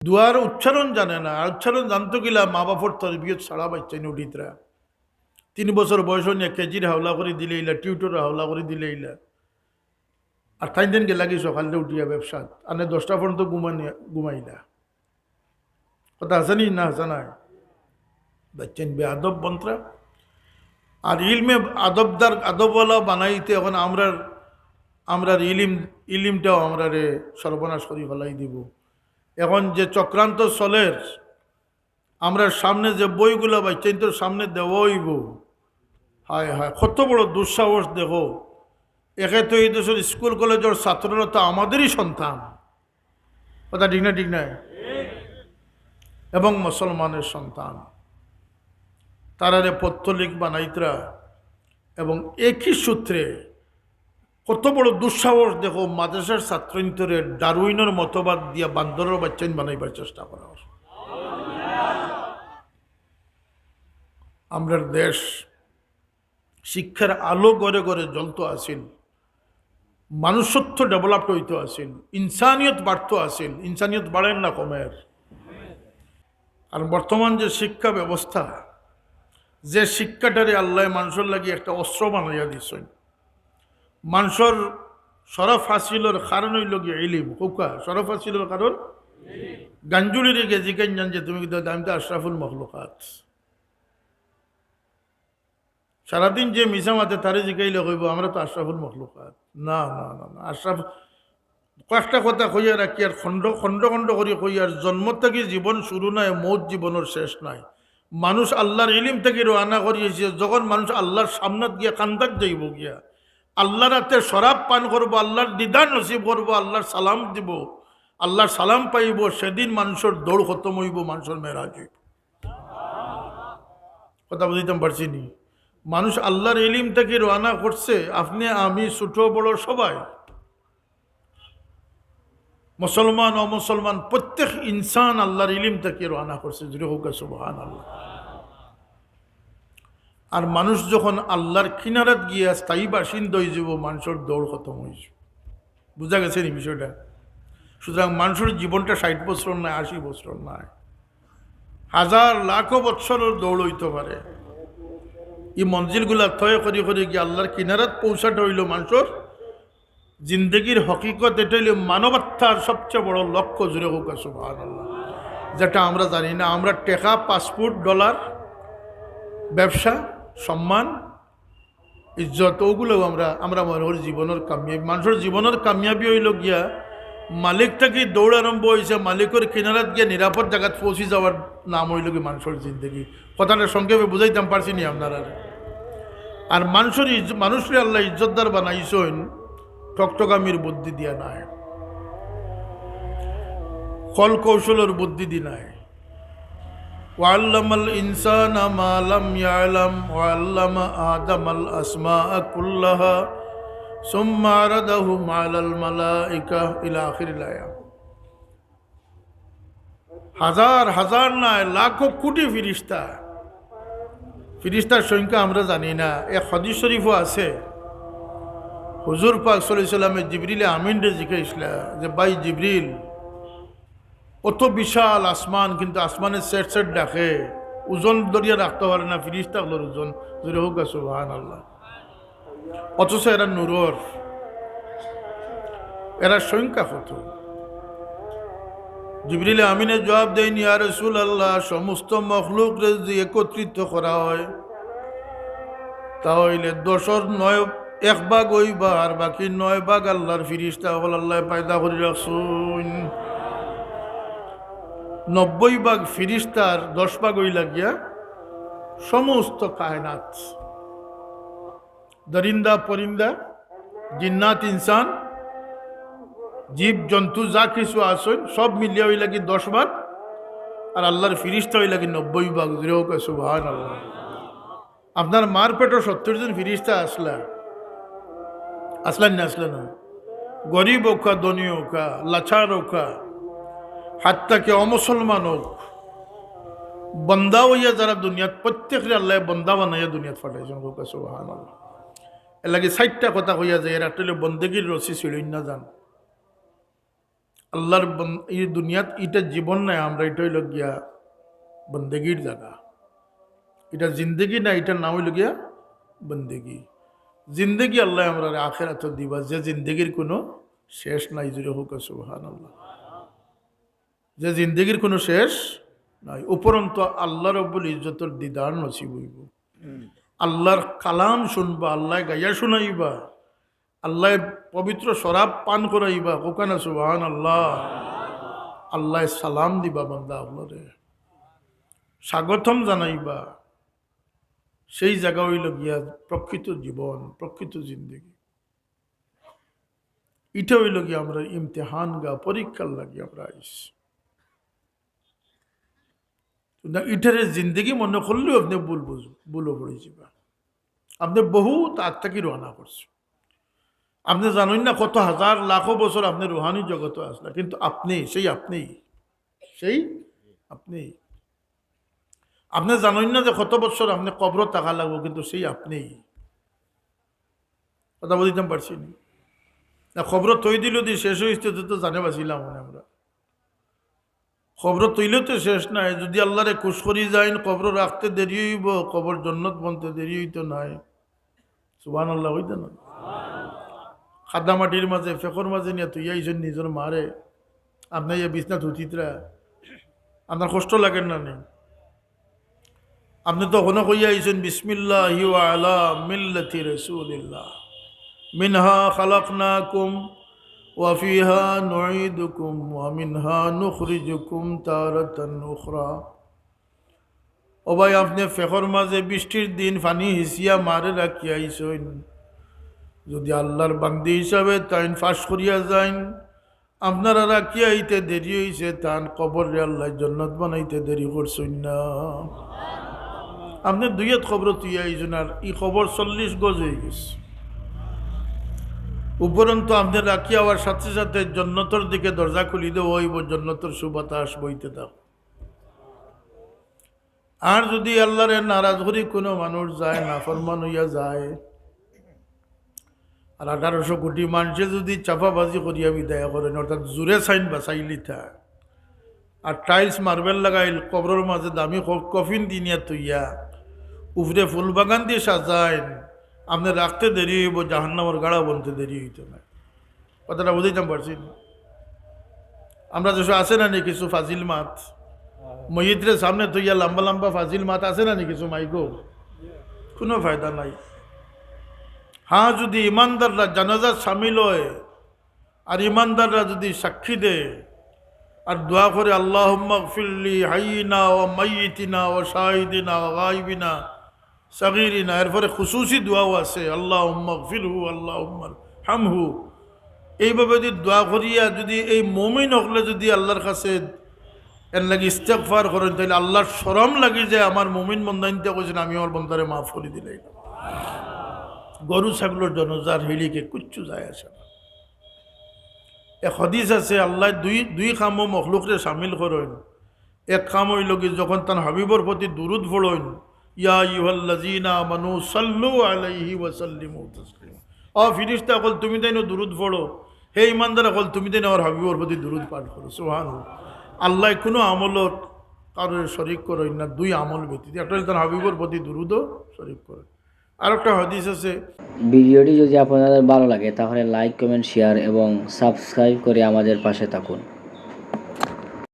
দুয়ার উচ্চারণ জানে না, আর উচ্চারণ জানতো গিলা মা বাপর তরবিয়ত ছাড়া বাচ্চাই উঠিতরা 3 বছর বয়স নিয়ে কেজির হাওলা করে দিলে ইলা, টিউটর হাওলা করে দিলে ইলা। আর 3 দিন গেলাগি সকালে উঠিয়া ব্যবসা আনে 10টা পর্যন্ত ঘুমাইলা। কথা আছে নি না আছে না? বাচ্চান বে আদব বন্ত্রা। আর ইলমে আদবদার আদবওয়ালা বানাইতে এখন আমরা ইলিমটাও আমরা রে সর্বনাশ করি ফেলাই দিব। এখন যে চক্রান্ত চলের, আমরা সামনে যে বইগুলো বাচ্চাদের সামনে দেওয়াইব, হায় হায় কত বড় দুঃসাহস দেখো। একে তো এই দেশের স্কুল কলেজের ছাত্ররা তো আমাদেরই সন্তান, কথা ঠিক না? ঠিক না? এবং মুসলমানের সন্তান, তারারে পত্তলিক বানাইতরা এবং একই সূত্রে কত বড় দুঃসাহস দেখো। মাদ্রাসার ছাত্রীন্তরে ডারউইনের মতবাদ দিয়া বান্দরের বাচ্চাইন বানাইবার চেষ্টা করা। আমরা দেশ শিক্ষার আলো গড়ে গড়ে জ্বলত আসিল, মানুষত্ব ডেভেলপড হইতে আসিল, ইনসানিয়ত বাড়তো আসিল। ইনসানিয়ত বাড়েন না, কমের। আর বর্তমান যে শিক্ষা ব্যবস্থা, যে শিক্ষাটারে আল্লাহ মানুষের লাগি একটা অস্ত্র বানাইয়া দিছেন, মানুষের শরফ হাসিলের কারণ হইল গিয়ে ইলিম। হুকা শরফ হাসিলের কারণ গাঞ্জুলিরে গেজি কেন জান যে তুমি আমি তো আশরাফুল মখলুকাত। সারাদিন যে মিশা মাতে তারে জিকাইলে কইব আমরা তো আশরাফুল মখলুকাত। না না না না, আশরাফ কয়েকটা কথা কইয়া রাখি আর খণ্ড খণ্ড খণ্ড করি কই। আর জন্ম থেকে জীবন শুরু নাই, মৌত জীবনের শেষ নাই। মানুষ আল্লাহর ইলিম থেকে রওনা করিয়েছে। যখন মানুষ আল্লাহর সামনাত গিয়া কান্দাক যাইব গিয়া, আল্লাহর হাতে শরাব পান করবো, আল্লাহর দিদার নসিব করবো, আল্লাহর সালাম দিব, আল্লাহর সালাম পাইব, সেদিন মানুষের দৌড় খতম হইব, মানুষের মেরাজ হইব। কথা বুঝিতাম পারছি নি? মানুষ আল্লাহর ইলিম থেকে রওনা করছে, আপনি আমি ছোট বড় সবাই, মুসলমান অমুসলমান প্রত্যেক ইনসান আল্লাহর ইলিম থেকে রওনা করছে। জুড়ে হোক সুবহানাল্লাহ। আর মানুষ যখন আল্লাহর কিনারাত গিয়া স্থায়ী বাসিন্দা হয়ে যাব, মানুষের দৌড় খতম হয়ে যাব। বুঝা গেছে নি বিষয়টা? সুতরাং মানুষের জীবনটা 60 বছর নয়, 80 বছর নয়, হাজার লাখো বৎসরের দৌড় হইতে পারে। এই মঞ্জিলগুলা থয়ে করি করি গিয়ে আল্লাহর কিনারাত পৌঁছাটা হইল মানুষের জিন্দগির হকিকত। এটা হইল মানবাত্মার সবচেয়ে বড় লক্ষ্য। জুড়ে হোক সুবহানাল্লাহ। যেটা আমরা জানি না। আমরা টাকা, পাসপোর্ট, ডলার, ব্যবসা, সম্মান, ইজ্জত, ওগুলো আমরা মানুষের জীবনের কামিয়াবি। মানুষের জীবনের কামিয়াবি হইল গিয়া মালিক থেকে দৌড় আরম্ভ হয়েছে, মালিকের কিনারাত গিয়ে নিরাপদ জায়গায় পৌঁছে যাওয়ার নাম হইল কি মানুষের জিন্দগি। কথাটা সংক্ষেপে বুঝাইতাম পারছি নি আপনারা? আর মানুষের আল্লাহ ইজ্জতদার বানাইছেন টকটকামির বুদ্ধি দিয়া নাই, ফল কৌশলের বুদ্ধি দি নাই। وعلم الإنسان ما لم يعلم وعلم آدم الأسماء كلها ثم عرضهم على الملائكة إلى آخر الآية। হাজার হাজার নয়, লাখো কোটি ফিরিস্তা। ফিরিস্তার সংখ্যা আমরা জানি না। এক হাদিস শরীফও আছে, হুজুর পাক সাল্লাল্লাহু আলাইহি ওয়াসাল্লামে জিবরিল আমিন রে জিজ্ঞাসা যে ভাই জিবরিল, অত বিশাল আসমান, কিন্তু আসমানের সেট সেট ডাকে, ওজন দরিয়া রাখতে পারে না ফিরিস্তাগুলোর ওজন। জোরে হোক সুবহানাল্লাহ। অথচ এরা নূরর, এরা সংখ্যা কত? জিবরিল আমিনে জবাব দেয়নি, ইয়া রাসূলুল্লাহ, সমস্ত মখলুক যদি একত্রিত করা হয় তাহলে 10/9 1 ভাগ হইবা, আর বাকি 9 ভাগ আল্লাহর ফিরিস্তা হল আল্লাহ পয়দা করে রাখছুন। 90 ভাগ ফিরিস্তার 10 ভাগ হইলা গিয়া সমস্ত কায়নাত, দরিন্দা পরিন্দা, জিন্নাত, ইনসান, জীব জন্তু যা কিছু আসেন সব মিলিয়ে হইলা কি 10 ভাগ, আর আল্লাহর ফিরিস্তা হইলা কি 90 ভাগ। জুড়ে হোক সুবহানাল্লাহ। আপনার মার পেটে 70 জন ফিরিস্তা আসলেন না? গরিব হোক, ধনী হোক, লাচার হোক, হাত্তা কে অমুসলমান হোক, বন্দা হইয়া যারা দুনিয়াত, প্রত্যেকের আল্লাহ বন্দা বানাইয়া দুনিয়াত ফাটাইছেন। হোক সুবহানাল্লাহ। এর লাগে 60টা কথা কইয়া যায়, এর একটা বন্দেগীর রসি ছিলই না যান। আল্লাহর এই দুনিয়াত এটা জীবন নাই, আমরা এটা হইল গিয়া বন্দেগীর জায়গা। এটা জিন্দগি না, এটার নাম হইল গিয়া বন্দেগি। জিন্দগি আল্লাহ আমরা আখিরাতে দিবা, যে জিন্দগির কোনো শেষ নাই। জুড়ে হোক সুবহানাল্লাহ। যে জিন্দগির কোনো শেষ নাই, উপরন্ত আল্লাহ রব্বুল ইজ্জতের দিদার নসিব হইব। আল্লাহর কালাম শুনবা, আল্লাহ গাইয়া শুনাইবা, আল্লাহ পবিত্র শরাব পান করাইবা। কোকানা সুবহানাল্লাহ। আল্লাহ সালাম দিবা বান্দা আল্লাহরে, স্বাগতম জানাইবা। সেই জায়গা হইল গিয়া প্রকৃত জীবন, প্রকৃত জিন্দগি। এটা হইল গিয়া আমরা ইমতিহান গা, পরীক্ষার লাগি আমরা আইসি। ইটারে জিন্দগি মনে করলেও আপনি ভুলও পড়ে যাবা। আপনি বহুত আগ থেকে রওনা করছেন। আপনি জানেন না কত হাজার লাখো বছর আপনি রুহানি জগতে আসলেন, কিন্তু আপনি সেই আপনি আপনি জানেন না যে কত বছর আপনি কবর টাকা লাগবো, কিন্তু সেই আপনি। কথা বলতে পারছি না, খবর তৈ দিল দিয়ে শেষ হয়েছে তো জানে বাঁচিলাম আমরা। খবর তৈলেও তো শেষ নাই। যদি আল্লাহরে খুশ করি যাইন, কবর রাখতে দেরি হইব, কবর জন্নত বনতে দেরি হইতো নাই। সুবহানাল্লাহ হইতো না। খাদা মাটির মাঝে ফেকর মাঝে নিয়ে তুই আইসেন নিজের মারে, আপনার ইয়ে বিছনাথ উচিতরা, আপনার কষ্ট লাগেন না নেই? আপনি তো ওখানে কইয়া আইসেন বিসমিল্লাহি ওয়া আলা মিল্লাতি রাসূলিল্লাহ, মিনহা খালাকনাকুম ওয়া ফিহা নুঈদুকুম ওয়া মিনহা নুখরিজুকুম তারাতান উখরা। ও ভাই, আপনি ফেকর মাঝে বৃষ্টির দিন পানি হিসিয়া মারে রাখি আইসেন। যদি আল্লাহর বান্দি হিসাবে তাইন ফাঁস করিয়া যাইন, আপনারা রাখিয়া আইতে দেরি হয়েছে, তান কবরে আল্লাহ জন্নত বানাইতে দেরি করছেন না। আপনি দুইয়ের খবর তুই আইছেন, আর এই খবর 40 গজ হয়ে গেছে। উপরন্তু আপনি রাখি হওয়ার সাথে সাথে জন্নতর দিকে দরজা খুলি দেবো, ওইব জন্নতর সুবাতাস বইতে দাও। আর যদি আল্লাহরে নারাজ করি কোনো মানুষ যায়, নাফরমান হইয়া যায়, আর 1800 কোটি মানুষে যদি চাপাবাজি করিয়া বিদায় করেন, অর্থাৎ জোরে সাইন বাসাইলিতা আর টাইলস মার্বেল লাগাইল, কবরের মাঝে দামি কফিন দিনিয়া তুইয়া উপরে ফুল বাগান দিয়ে সাজাইন, আপনি রাখতে দেরি হইব, জাহান্নামের গাড়া বলতে দেরি হইতো না। কথাটা বুঝাইতাম পারছি। আমরা যেসব আছে না নি কিছু ফাজিল মাত মহিদ্রের সামনে তুইয়া লম্বা লম্বা ফাজিল মাত আছে না নি কিছু মাইগো, কোনো ফায়দা নাই। হ্যাঁ, যদি ইমানদাররা জানাজাত সামিল হয় আর ইমানদাররা যদি সাক্ষী দেয় আর দোয়া করে, আল্লাহুম্মা গফিরলি হাইয়িনা ওয়া মাইয়িতিনা ওয়া শাহিদিনা ওয়া গায়বিনা সাগীরিনা, এরপরে খুশুসি দোয়াও আছে, আল্লাহুম্মা গফিরহু আল্লাহুম্মা হামহু। এইভাবে যদি দোয়া করিয়া যদি এই মুমিন হকলে যদি আল্লাহর কাছে এর লাগি ইস্তেগফার করেন, তাহলে আল্লাহর শরম লাগি যে আমার মুমিন বন্দাইনতে কইছেন আমি আমার বন্দারে মাফ করে দিলাই। গরু ছাগলের জনজার হিলিকে কুচ্ছু যায় আসে না। এক হাদিস আছে, আল্লাহ দুই কামও মখলুকরে সামিল করেন। এক কাম হইল কি, যখন তার হাবিবর প্রতি দুরুদ পড়েন, ইয়া আইয়ুহাল্লাযীনা আমানু সাল্লু আলাইহি ওয়া সাল্লিমু তাসলিমা। ফিরিস্তা কল তুমি তাই দুরুদ পড়ো, হে ইমানদার কল তুমি তাই আমার হাবিবর প্রতি দুরুদ পাঠ করো। সুবহানাল্লাহ। আল্লাহ কোনো আমলত কারোর শরীক করেন না, দুই আমল ব্যতীত। একটা তার হাবিবর প্রতি দুরুদও শরীক করেন। আর একটা হাদিস আছে, ভিডিওটি যদি আপনাদের ভালো লাগে তাহলে লাইক, কমেন্ট, শেয়ার এবং সাবস্ক্রাইব করে আমাদের পাশে থাকুন।